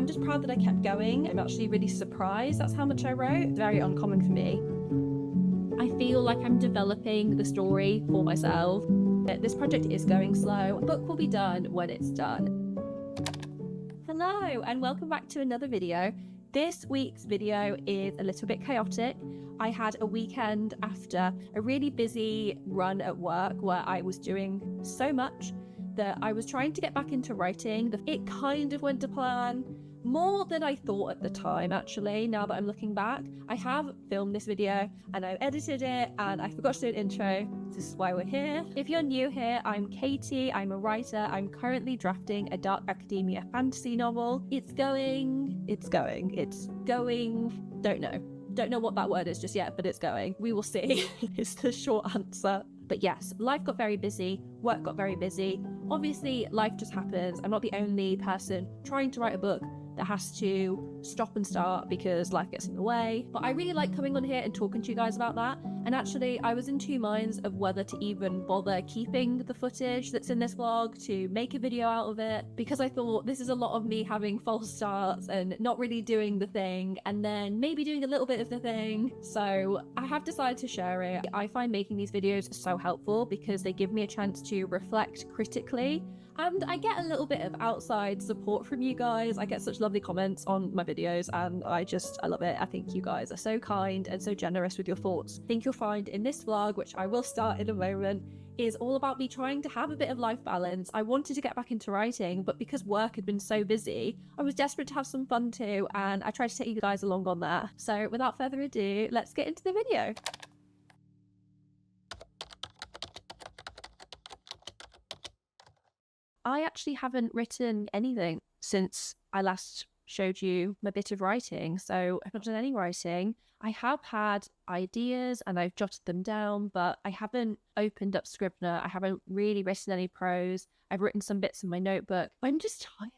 I'm just proud that I kept going. I'm actually really surprised that's how much I wrote. It's very uncommon for me. I feel like I'm developing the story for myself. This project is going slow. The book will be done when it's done. Hello and welcome back to another video. This week's video is a little bit chaotic. I had a weekend after a really busy run at work where I was doing so much that I was trying to get back into writing. It kind of went to plan, more than I thought at the time, actually. Now that I'm looking back, I have filmed this video and I've edited it and I forgot to do an intro. This is why we're here. If you're new here, I'm Katie. I'm a writer. I'm currently drafting a dark academia fantasy novel. It's going, don't know what that word is just yet, but it's going. We will see is the short answer. But yes, life got very busy, work got very busy. Obviously, life just happens. I'm not the only person trying to write a book that has to stop and start because life gets in the way. But I really like coming on here and talking to you guys about that. And actually, I was in two minds of whether to even bother keeping the footage that's in this vlog to make a video out of it, because I thought this is a lot of me having false starts and not really doing the thing and then maybe doing a little bit of the thing. So I have decided to share it. I find making these videos so helpful because they give me a chance to reflect critically. And I get a little bit of outside support from you guys. I get such lovely comments on my videos and I love it. I think you guys are so kind and so generous with your thoughts. I think you'll find in this vlog, which I will start in a moment, is all about me trying to have a bit of life balance. I wanted to get back into writing, but because work had been so busy, I was desperate to have some fun too, and I tried to take you guys along on that. So without further ado, let's get into the video. I actually haven't written anything since I last showed you my bit of writing, so I've not done any writing. I have had ideas and I've jotted them down, but I haven't opened up Scrivener. I haven't really written any prose. I've written some bits in my notebook. I'm just tired.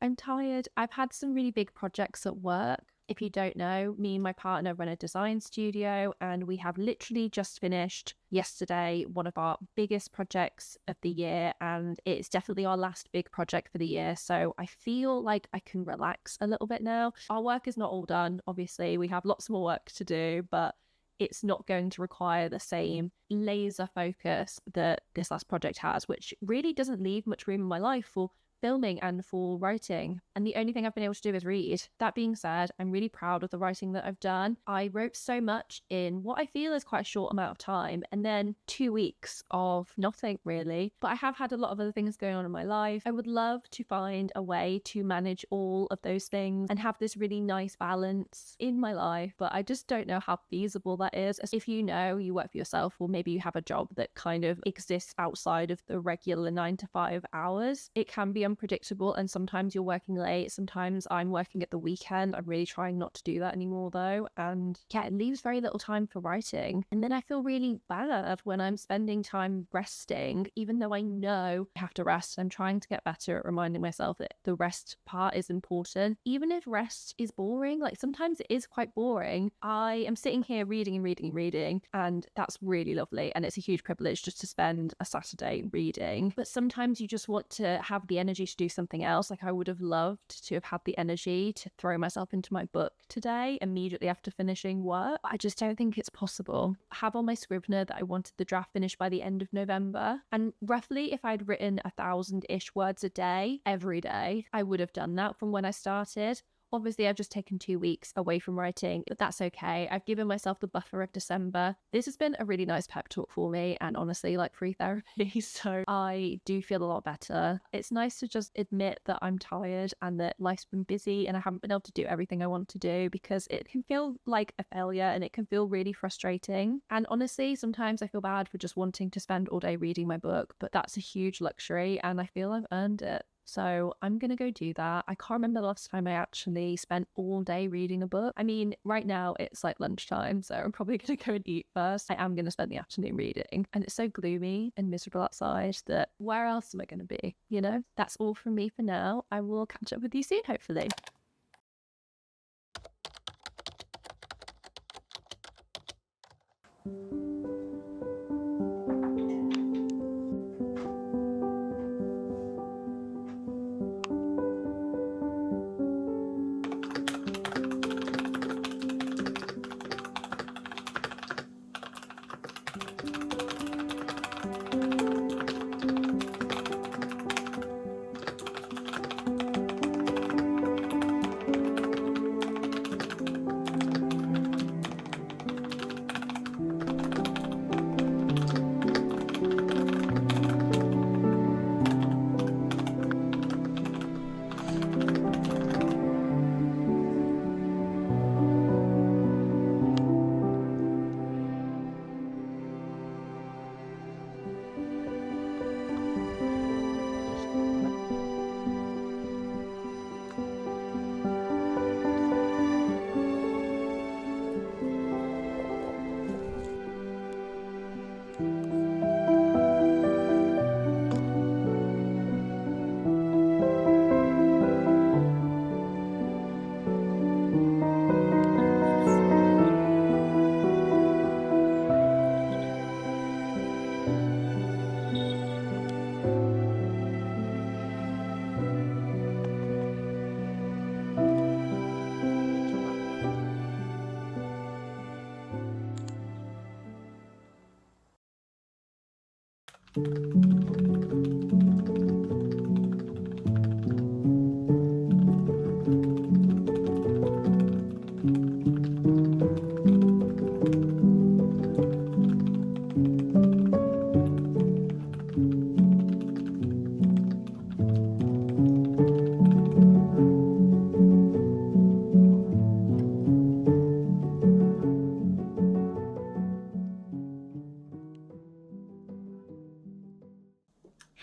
I'm tired. I've had some really big projects at work. If you don't know, me and my partner run a design studio and we have literally just finished yesterday one of our biggest projects of the year, and it's definitely our last big project for the year. So I feel like I can relax a little bit now. Our work is not all done. Obviously, we have lots more work to do, but it's not going to require the same laser focus that this last project has, which really doesn't leave much room in my life for filming and for writing, and the only thing I've been able to do is read. That being said, I'm really proud of the writing that I've done. I wrote so much in what I feel is quite a short amount of time, and then 2 weeks of nothing really. But I have had a lot of other things going on in my life. I would love to find a way to manage all of those things and have this really nice balance in my life, but I just don't know how feasible that is. As if you know, you work for yourself, or maybe you have a job that kind of exists outside of the regular 9 to 5 hours. It can be unpredictable, and sometimes you're working late, sometimes I'm working at the weekend. I'm really trying not to do that anymore though, and yeah, it leaves very little time for writing. And then I feel really bad when I'm spending time resting, even though I know I have to rest. I'm trying to get better at reminding myself that the rest part is important, even if rest is boring. Like sometimes it is quite boring. I am sitting here reading and reading and reading, and that's really lovely, and it's a huge privilege just to spend a Saturday reading. But sometimes you just want to have the energy to do something else. Like I would have loved to have had the energy to throw myself into my book today immediately after finishing work. I just don't think it's possible. I have on my Scrivener that I wanted the draft finished by the end of November, and roughly if I'd written 1,000-ish words a day every day, I would have done that from when I started. Obviously, I've just taken 2 weeks away from writing, but that's okay. I've given myself the buffer of December. This has been a really nice pep talk for me, and honestly, like free therapy, so I do feel a lot better. It's nice to just admit that I'm tired and that life's been busy and I haven't been able to do everything I want to do, because it can feel like a failure and it can feel really frustrating. And honestly, sometimes I feel bad for just wanting to spend all day reading my book, but that's a huge luxury and I feel I've earned it. So I'm going to go do that. I can't remember the last time I actually spent all day reading a book. I mean, right now it's like lunchtime, so I'm probably going to go and eat first. I am going to spend the afternoon reading, and it's so gloomy and miserable outside that where else am I going to be? You know, that's all from me for now. I will catch up with you soon, hopefully.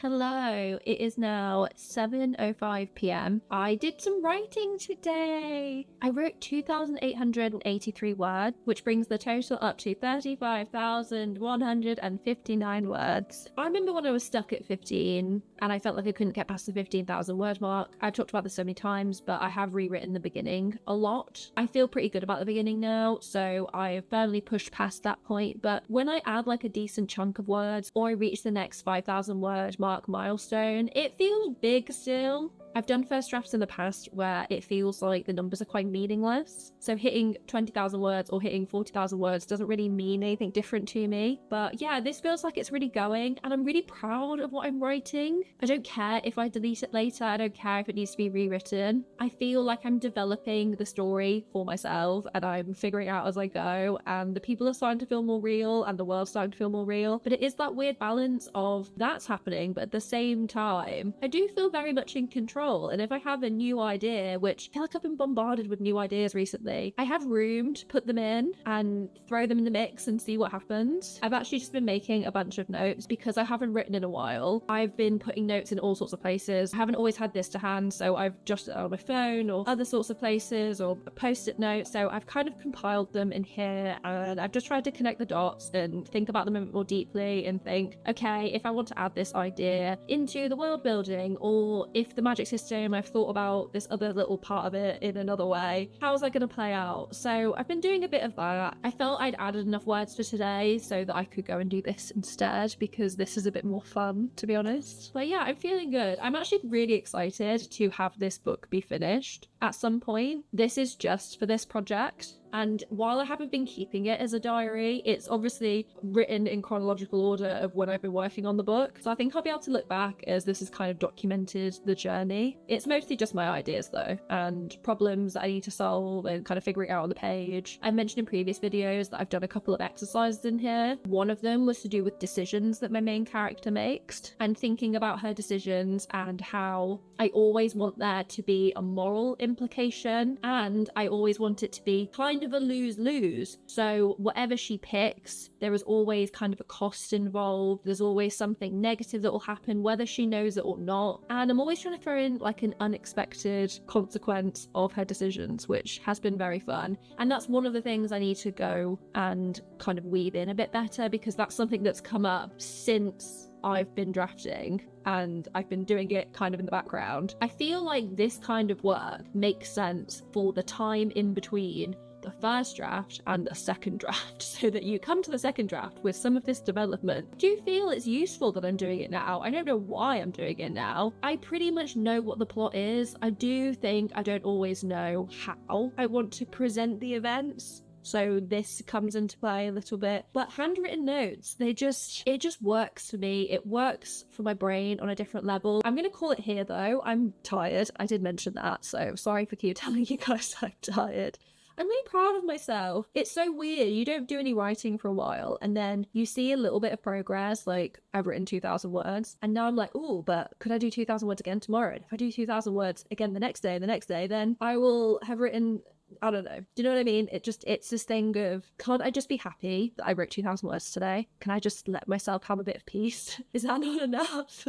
Hello, it is now 7:05 p.m. I did some writing today. I wrote 2,883 words, which brings the total up to 35,159 words. I remember when I was stuck at 15 and I felt like I couldn't get past the 15,000 word mark. I've talked about this so many times, but I have rewritten the beginning a lot. I feel pretty good about the beginning now, so I've firmly pushed past that point. But when I add like a decent chunk of words, or I reach the next 5,000 word mark milestone, it feels big still. I've done first drafts in the past where it feels like the numbers are quite meaningless. So hitting 20,000 words or hitting 40,000 words doesn't really mean anything different to me. But yeah, this feels like it's really going, and I'm really proud of what I'm writing. I don't care if I delete it later. I don't care if it needs to be rewritten. I feel like I'm developing the story for myself and I'm figuring it out as I go, and the people are starting to feel more real and the world's starting to feel more real. But it is that weird balance of that's happening, but at the same time, I do feel very much in control. And if I have a new idea, which I feel like I've been bombarded with new ideas recently, I have room to put them in and throw them in the mix and see what happens. I've actually just been making a bunch of notes because I haven't written in a while. I've been putting notes in all sorts of places. I haven't always had this to hand, so I've jotted it on my phone or other sorts of places or post-it notes. So I've kind of compiled them in here, and I've just tried to connect the dots and think about them a bit more deeply and think, okay, if I want to add this idea into the world building, or if the magic system, I've thought about this other little part of it in another way, how's that going to play out? So I've been doing a bit of that. I felt I'd added enough words for today so that I could go and do this instead, because this is a bit more fun, to be honest. But yeah, I'm feeling good. I'm actually really excited to have this book be finished at some point. This is just for this project. And while I haven't been keeping it as a diary, it's obviously written in chronological order of when I've been working on the book. So I think I'll be able to look back as this has kind of documented the journey. It's mostly just my ideas though, and problems that I need to solve and kind of figuring out on the page. I mentioned in previous videos that I've done a couple of exercises in here. One of them was to do with decisions that my main character makes, and thinking about her decisions and how I always want there to be a moral implication, and I always want it to be kind of a lose-lose. So whatever she picks, there is always kind of a cost involved. There's always something negative that will happen, whether she knows it or not. And I'm always trying to throw in like an unexpected consequence of her decisions, which has been very fun. And that's one of the things I need to go and kind of weave in a bit better, because that's something that's come up since I've been drafting and I've been doing it kind of in the background. I feel like this kind of work makes sense for the time in between the first draft and the second draft, so that you come to the second draft with some of this development. I do feel it's useful that I'm doing it now. I don't know why I'm doing it now. I pretty much know what the plot is. I do think I don't always know how I want to present the events, so this comes into play a little bit. But handwritten notes, it just works for me. It works for my brain on a different level. I'm gonna call it here though. I'm tired. I did mention that, so sorry for keep telling you guys I'm tired. I'm really proud of myself. It's so weird. You don't do any writing for a while, and then you see a little bit of progress, like I've written 2,000 words, and now I'm like, oh, but could I do 2,000 words again tomorrow? And if I do 2,000 words again the next day, then I will have written, I don't know. Do you know what I mean? It's this thing of, can't I just be happy that I wrote 2,000 words today? Can I just let myself have a bit of peace? Is that not enough?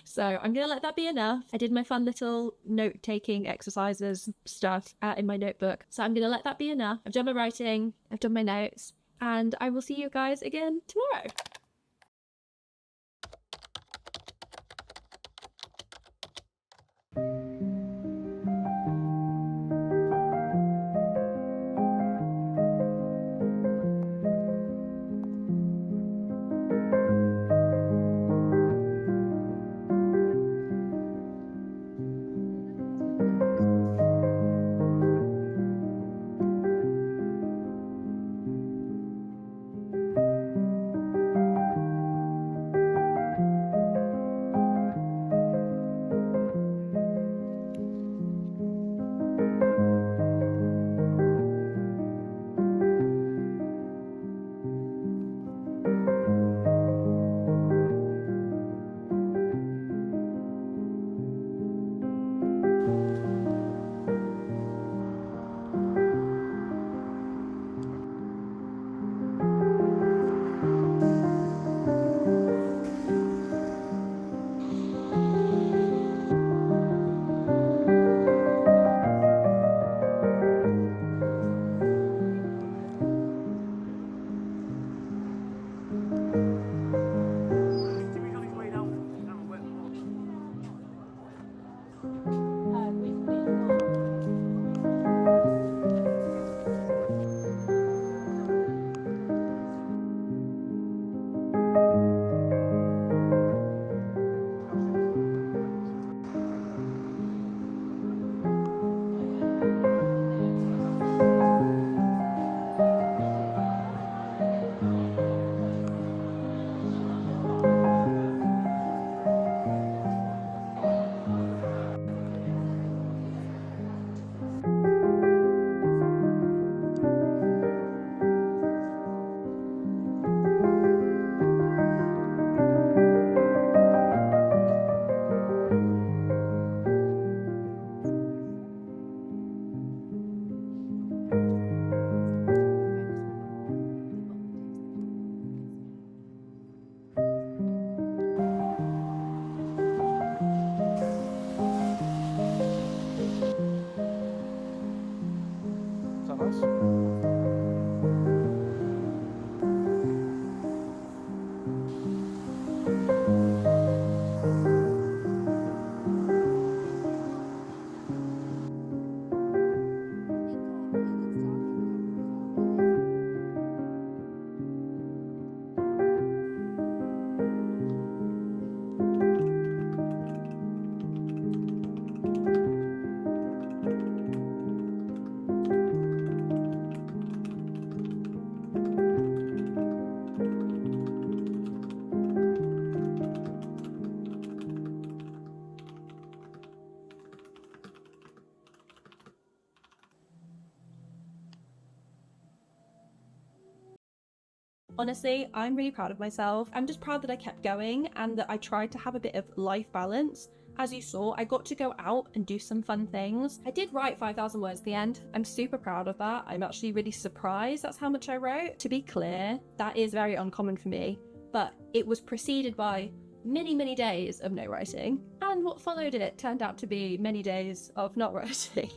So I'm going to let that be enough. I did my fun little note-taking exercises stuff in my notebook. So I'm going to let that be enough. I've done my writing. I've done my notes. And I will see you guys again tomorrow. Honestly, I'm really proud of myself. I'm just proud that I kept going and that I tried to have a bit of life balance. As you saw, I got to go out and do some fun things. I did write 5,000 words at the end. I'm super proud of that. I'm actually really surprised that's how much I wrote. To be clear, that is very uncommon for me, but it was preceded by many days of no writing, and what followed it turned out to be many days of not writing.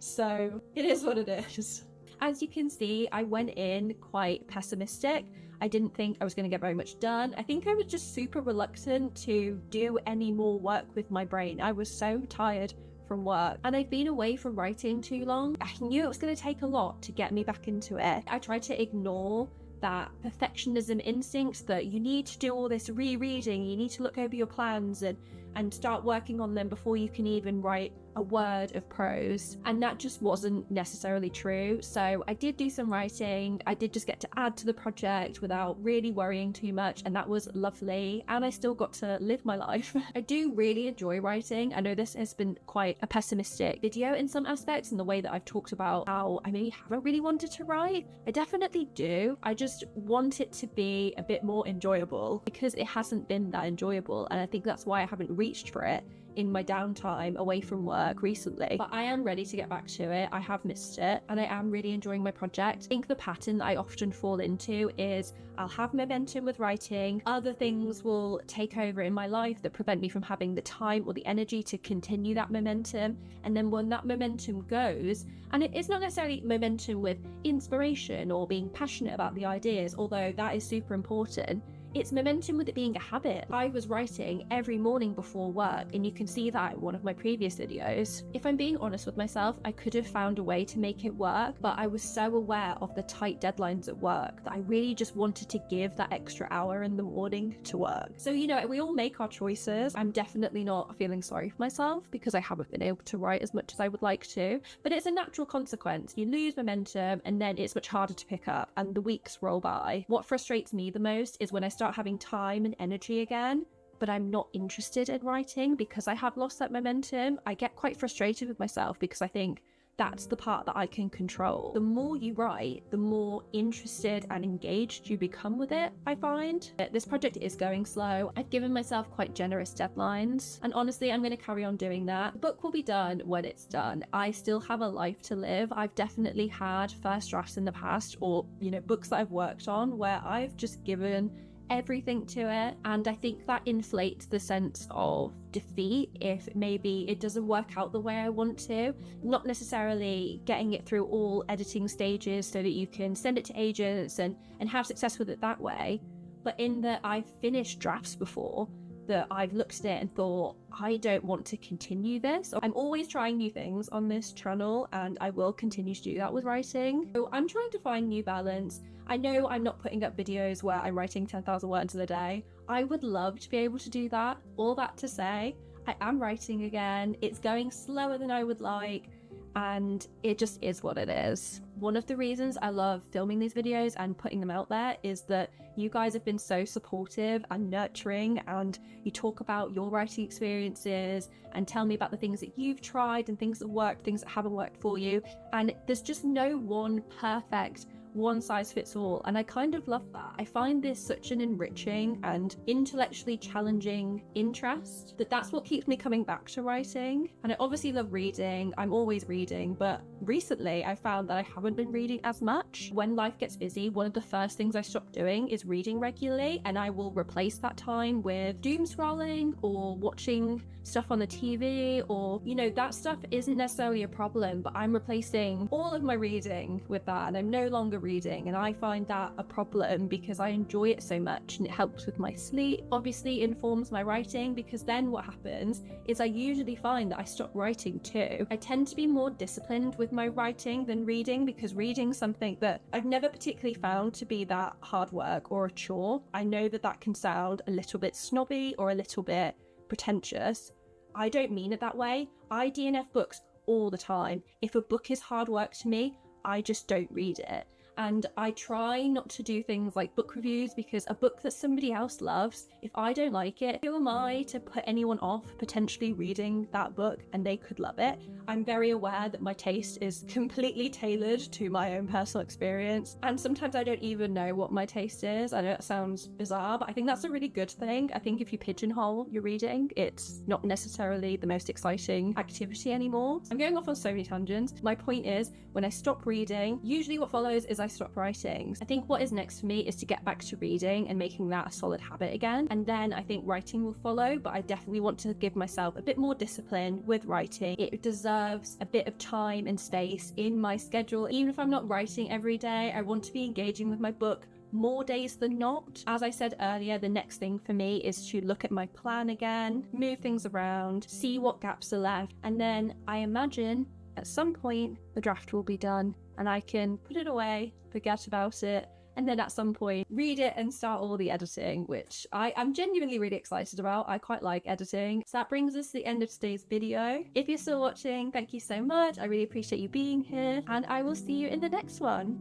So it is what it is. As you can see, I went in quite pessimistic. I didn't think I was going to get very much done. I think I was just super reluctant to do any more work with my brain. I was so tired from work, and I've been away from writing too long. I knew it was going to take a lot to get me back into it. I tried to ignore that perfectionism instinct that you need to do all this rereading, you need to look over your plans and start working on them before you can even write a word of prose, and that just wasn't necessarily true. So I did do some writing. I did just get to add to the project without really worrying too much, and that was lovely, and I still got to live my life. I do really enjoy writing. I know this has been quite a pessimistic video in some aspects, in the way that I've talked about how I maybe haven't really wanted to write. I definitely do. I just want it to be a bit more enjoyable, because it hasn't been that enjoyable, and I think that's why I haven't reached for it in my downtime away from work recently. But I am ready to get back to it. I have missed it, and I am really enjoying my project. I think the pattern that I often fall into is I'll have momentum with writing, other things will take over in my life that prevent me from having the time or the energy to continue that momentum, and then when that momentum goes, and it is not necessarily momentum with inspiration or being passionate about the ideas, although that is super important, it's momentum with it being a habit. I was writing every morning before work, and you can see that in one of my previous videos. If I'm being honest with myself, I could have found a way to make it work, but I was so aware of the tight deadlines at work that I really just wanted to give that extra hour in the morning to work. So, you know, we all make our choices. I'm definitely not feeling sorry for myself because I haven't been able to write as much as I would like to, but it's a natural consequence. You lose momentum and then it's much harder to pick up, and the weeks roll by. What frustrates me the most is when I start having time and energy again, but I'm not interested in writing because I have lost that momentum. I get quite frustrated with myself because I think that's the part that I can control. The more you write, the more interested and engaged you become with it, I find. This project is going slow. I've given myself quite generous deadlines, and honestly, I'm going to carry on doing that. The book will be done when it's done. I still have a life to live. I've definitely had first drafts in the past, or, you know, books that I've worked on where I've just given everything to it, and I think that inflates the sense of defeat if maybe it doesn't work out the way I want to. Not necessarily getting it through all editing stages so that you can send it to agents and have success with it that way, but in that I've finished drafts before that I've looked at it and thought, I don't want to continue this. I'm always trying new things on this channel, and I will continue to do that with writing. So I'm trying to find new balance. I know I'm not putting up videos where I'm writing 10,000 words in a day. I would love to be able to do that. All that to say, I am writing again. It's going slower than I would like, and it just is what it is. One of the reasons I love filming these videos and putting them out there is that you guys have been so supportive and nurturing, and you talk about your writing experiences and tell me about the things that you've tried and things that worked, things that haven't worked for you. And there's just no one perfect one size fits all, and I kind of love that. I find this such an enriching and intellectually challenging interest that's what keeps me coming back to writing. And I obviously love reading. I'm always reading, but recently I found that I haven't been reading as much. When life gets busy, one of the first things I stop doing is reading regularly, and I will replace that time with doom scrolling or watching stuff on the TV, or, you know, that stuff isn't necessarily a problem, but I'm replacing all of my reading with that, and I'm no longer reading, and I find that a problem because I enjoy it so much and it helps with my sleep. Obviously informs my writing, because then what happens is I usually find that I stop writing too. I tend to be more disciplined with my writing than reading, because reading's something that I've never particularly found to be that hard work or a chore. I know that that can sound a little bit snobby or a little bit pretentious. I don't mean it that way. I DNF books all the time. If a book is hard work to me, I just don't read it. And I try not to do things like book reviews, because a book that somebody else loves, if I don't like it, who am I to put anyone off potentially reading that book and they could love it? I'm very aware that my taste is completely tailored to my own personal experience, and sometimes I don't even know what my taste is. I know that sounds bizarre, but I think that's a really good thing. I think if you pigeonhole your reading, it's not necessarily the most exciting activity anymore. I'm going off on so many tangents. My point is, when I stop reading, usually what follows is I stop writing. I think what is next for me is to get back to reading and making that a solid habit again, and then I think writing will follow. But I definitely want to give myself a bit more discipline with writing. It deserves a bit of time and space in my schedule. Even if I'm not writing every day, I want to be engaging with my book more days than not. As I said earlier, the next thing for me is to look at my plan again, move things around, see what gaps are left, and then I imagine at some point the draft will be done and I can put it away, forget about it, and then at some point read it and start all the editing, which I'm genuinely really excited about. I quite like editing. So that brings us to the end of today's video. If you're still watching, thank you so much. I really appreciate you being here, and I will see you in the next one.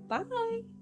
Bye!